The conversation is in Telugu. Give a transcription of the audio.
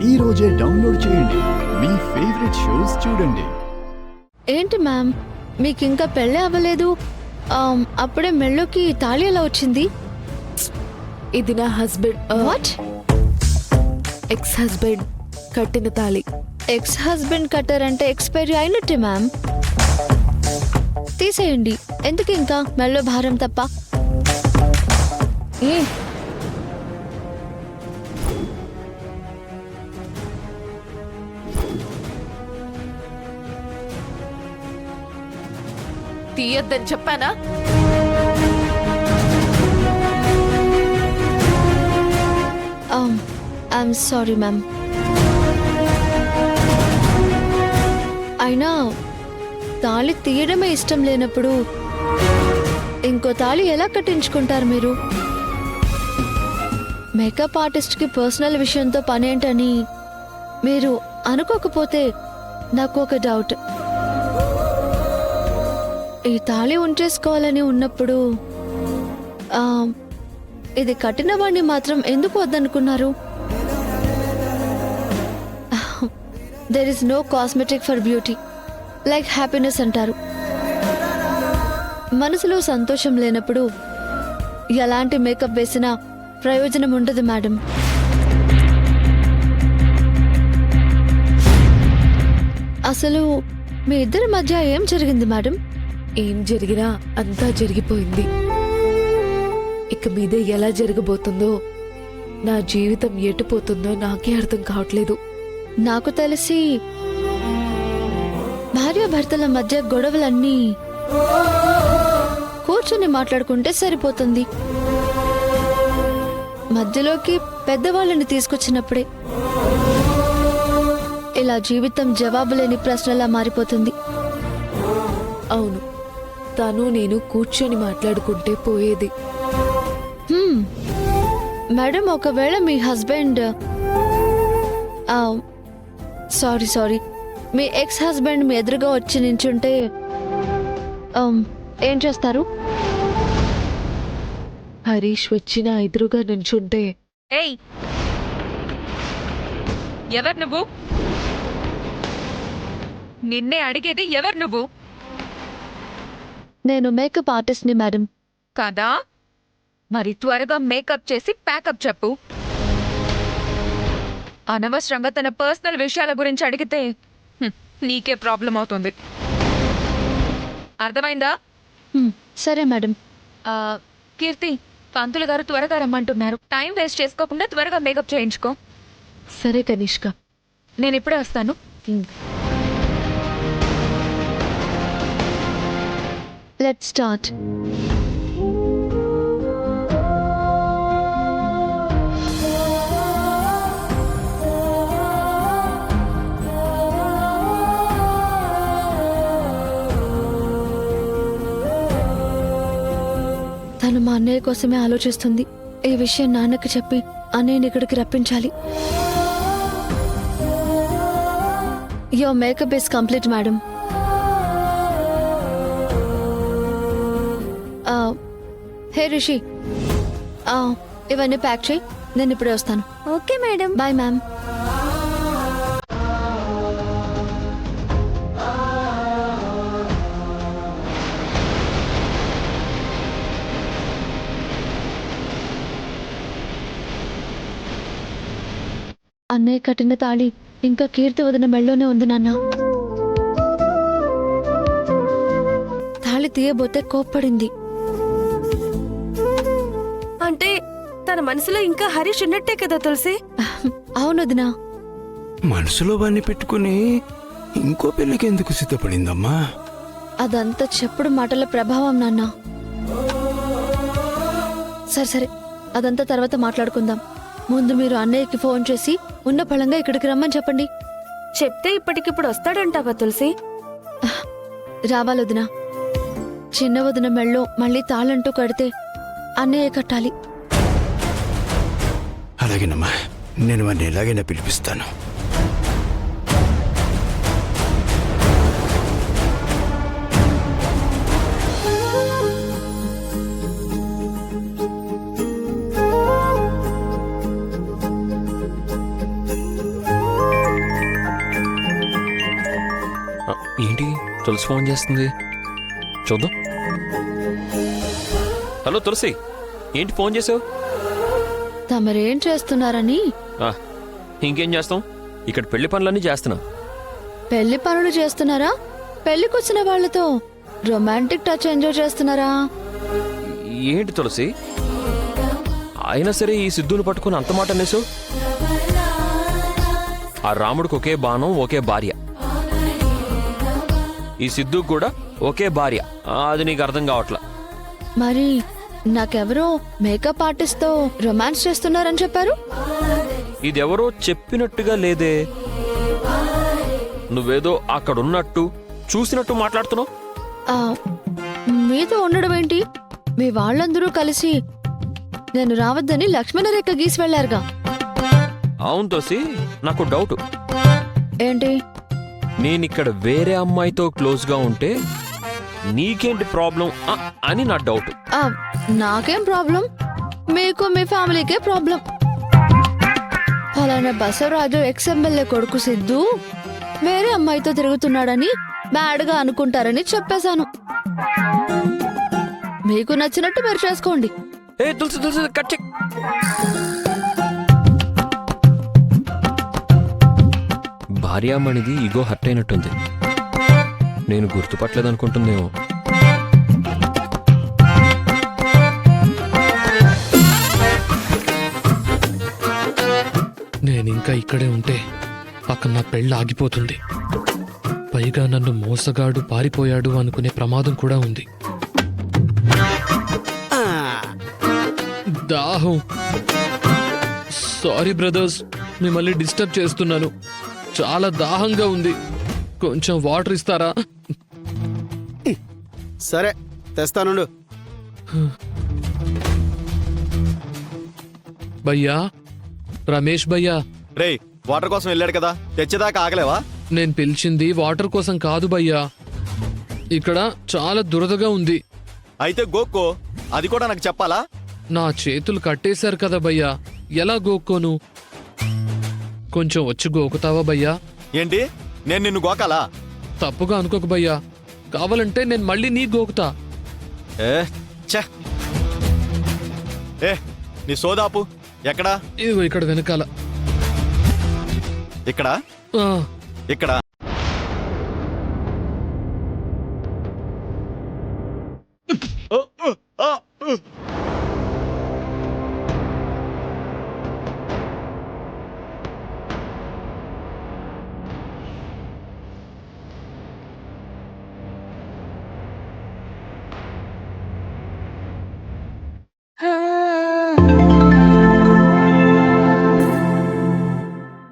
ఈ రోజే డౌన్లోడ్ చేయండి. మీ ఫేవరెట్ షోస్ చూడండి. ఏంటి మ్యామ్, మీకు ఇంకా పెళ్ళే అవ్వలేదు, అప్పుడే మెళ్ళోకి తాళి ఎలా వచ్చింది? ఇది నా హస్బెండ్, వాట్? ఎక్స్ హస్బెండ్ కట్టిన తాళి. ఎక్స్ హస్బెండ్ కట్టారంటే ఎక్స్పైరీ అయినట్టే మ్యామ్. తీసేయండి, ఎందుకు ఇంకా మెళ్ళో భారం తప్ప. ఏ తీయద్దని చెప్పానా? I'm sorry ma'am. అయినా తాళి తీయడమే ఇష్టం లేనప్పుడు ఇంకో తాళి ఎలా కట్టించుకుంటారు మీరు? మేకప్ ఆర్టిస్ట్కి పర్సనల్ విషయంతో పనేంటని మీరు అనుకోకపోతే నాకు ఒక డౌట్. ఈ తాళి ఉంచేసుకోవాలని ఉన్నప్పుడు ఇది కట్టిన వాడిని మాత్రం ఎందుకు వద్దనుకున్నారు? There is no cosmetic for beauty like happiness అంటారు. మనసులో సంతోషం లేనప్పుడు ఎలాంటి మేకప్ వేసినా ప్రయోజనం ఉండదు మేడం. అసలు మీ ఇద్దరి మధ్య ఏం జరిగింది మేడం? ఏం జరిగినా అంతా జరిగిపోయింది. ఇక మీద ఎలా జరగబోతుందో, నా జీవితం ఎటుపోతుందో నాకే అర్థం కావట్లేదు. నాకు తెలిసి భార్యాభర్తల మధ్య గొడవలన్నీ కూర్చొని మాట్లాడుకుంటే సరిపోతుంది. మధ్యలోకి పెద్దవాళ్ళని తీసుకొచ్చినప్పుడే ఇలా జీవితం జవాబులేని ప్రశ్నలా మారిపోతుంది. అవును, తను నేను కూర్చొని మాట్లాడుకుంటే పోయేది. మేడం, ఒకవేళ మీ హస్బెండ్ సారీ మీ ఎక్స్ హస్బెండ్ మీ ఎదురుగా వచ్చి నించుంటే ఏం చేస్తారు? హరీష్ వచ్చి నా ఎదురుగా నుంచుంటే, ఏయ్, ఎవరు నువ్వు? నిన్నే అడిగేది, ఎవరు నువ్వు? నేను మేకప్ ఆర్టిస్ట్ని మేడం. కాదా? మరి త్వరగా మేకప్ చేసి ప్యాకప్ చెప్పు. అనవసరంగా తన పర్సనల్ విషయాల గురించి అడిగితే నీకే ప్రాబ్లం అవుతుంది. అర్థమైందా? సరే మేడం. కీర్తి, పంతులు గారు త్వరగా రమ్మంటున్నారు. టైం వేస్ట్ చేసుకోకుండా త్వరగా మేకప్ చేయించుకో. సరే కనిష్క, నేను ఇప్పుడే వస్తాను. Let's start. తను మా అన్నయ్య కోసమే ఆలోచిస్తుంది. ఈ విషయం నాన్నకి చెప్పి అన్నయ్యని ఇక్కడికి రప్పించాలి. Your makeup is complete madam. Hey Rishi, ఇవన్నీ ప్యాక్ చేయి, నేను ఇప్పుడే వస్తాను. Okay madam. Bye ma'am. అన్నయ్య కట్టిన తాళి ఇంకా కీర్తి వదిన మెళ్ళలోనే ఉంది నాన్న. తాళి తీయబోతే కోప్పడింది. అంటే తన మనసులో ఇంకా హరీష్ ఉన్నట్టే కదా తులసి? అవును వదినా. మనసులో వాణ్ణి పెట్టుకుని ఇంకో పెళ్లికి ఎందుకు సిద్ధపడిందమ్మా? అదంతా చెప్పుడు మాటల ప్రభావం నాన్న. సరే అదంతా తర్వాత మాట్లాడుకుందాం. ముందు మీరు అన్నయ్యకి ఫోన్ చేసి ఉన్న పళంగా ఇక్కడికి రమ్మని చెప్పండి. చెప్తే ఇప్పటికిప్పుడు వస్తాడంటావా తులసి? రావాలి వదినా. చిన్న వదిన మెళ్ళో మళ్ళీ తాళంటూ కడితే అన్నయ్య కట్టాలి. అలాగేనమ్మా, నేను వాడిని ఎలాగైనా పిలిపిస్తాను. ఏంటి తులసి ఫోన్ చేస్తుంది? చూద్దాం. హలో తులసి, ఏంటి ఫోన్ చేసావు? తమరేం చేస్తున్నారని. ఇంకేం చేస్తాం, ఇక్కడ పెళ్లి పనులన్నీ చేస్తున్నాం. పెళ్లి పనులు చేస్తున్నారా? పెళ్లికొచ్చిన వాళ్ళతో రొమాంటిక్ టచ్ ఎంజాయ్ చేస్తున్నారా? ఏంటి తులసి, అయినా సరే ఈ సిద్ధుని పట్టుకుని అంత మాట అనేసావు? ఆ రాముడికి ఒకే బాణం ఒకే భార్య, ఈ సిద్ధుకు కూడా ఒకే భార్య. అది నీకు అర్థం కావట్లా. మరి నాకెవరో మేకప్ ఆర్టిస్ట్ తో రొమాన్స్ చేస్తున్నారని చెప్పారు. ఇదెవరో చెప్పినట్టుగా లేదే. నువ్వేదో అక్కడున్నట్టు చూసినట్టు మాట్లాడుతున్నావు. ఆ, మీతో ఉండడం ఏంటి? మీ వాళ్ళందరూ కలిసి నేను రావద్దని లక్ష్మణ రేఖ గీసి వెళ్లారుగా. అవును తోసి, నాకు డౌట్. ఏంటి? నేనిక్కడ వేరే అమ్మాయితో క్లోజ్గా ఉంటే నీకేంటి ప్రాబ్లం అని నా డౌట్. ఆ, నాకేం ప్రాబ్లం? మీకు మీ ఫ్యామిలీకే ప్రాబ్లం. ఫలానా బసవరాజు ఎక్స్ఎమ్మెల్యే కొడుకు సిద్ధు వేరే అమ్మాయితో తిరుగుతున్నాడని బ్యాడ్గా అనుకుంటారని చెప్పేశాను. మీకు నచ్చినట్టు మీరు చేసుకోండి. ఏ తులసి తులసి కట్ చెక్. భార్యామణిది ఈగో హర్ట్ అయినట్టుంది. నేను గుర్తుపట్టలేదనుకుంటుందేమో. నేనింకా ఇక్కడే ఉంటే పక్కన నా పెళ్ళి ఆగిపోతుంది. పైగా నన్ను మోసగాడు పారిపోయాడు అనుకునే ప్రమాదం కూడా ఉంది. దాహం. సారీ బ్రదర్స్, మిమ్మల్ని డిస్టర్బ్ చేస్తున్నాను. చాలా దాహంగా ఉంది. కొంచెం వాటర్ ఇస్తారా? సరే తెస్తానుండు. భయ్యా, రమేష్ భయ్యా, రేయ్ వాటర్ కోసం వెళ్ళాడు కదా, తెచ్చేదాకా ఆగలేవా? నేను పిలిచింది వాటర్ కోసం కాదు భయ్యా. ఇక్కడ చాలా దురదగా ఉంది. అయితే గోక్కో, అది కూడా నాకు చెప్పాలా? నా చేతులు కట్టేశారు కదా భయ్యా, ఎలా గోక్కోను? కొంచెం వచ్చి గోకుతావా భయ్యా? ఏంటి, నేను నిన్ను గోకాలా? తప్పుగా అనుకోకు భయ్యా, కావాలంటే నేను మళ్ళీ నీ గోకుతా. ఏ ఛ! ఏ నీ సోదాపు ఎక్కడా? ఇదిగో ఇక్కడ వెనకాల. ఇక్కడ ఆ, ఇక్కడ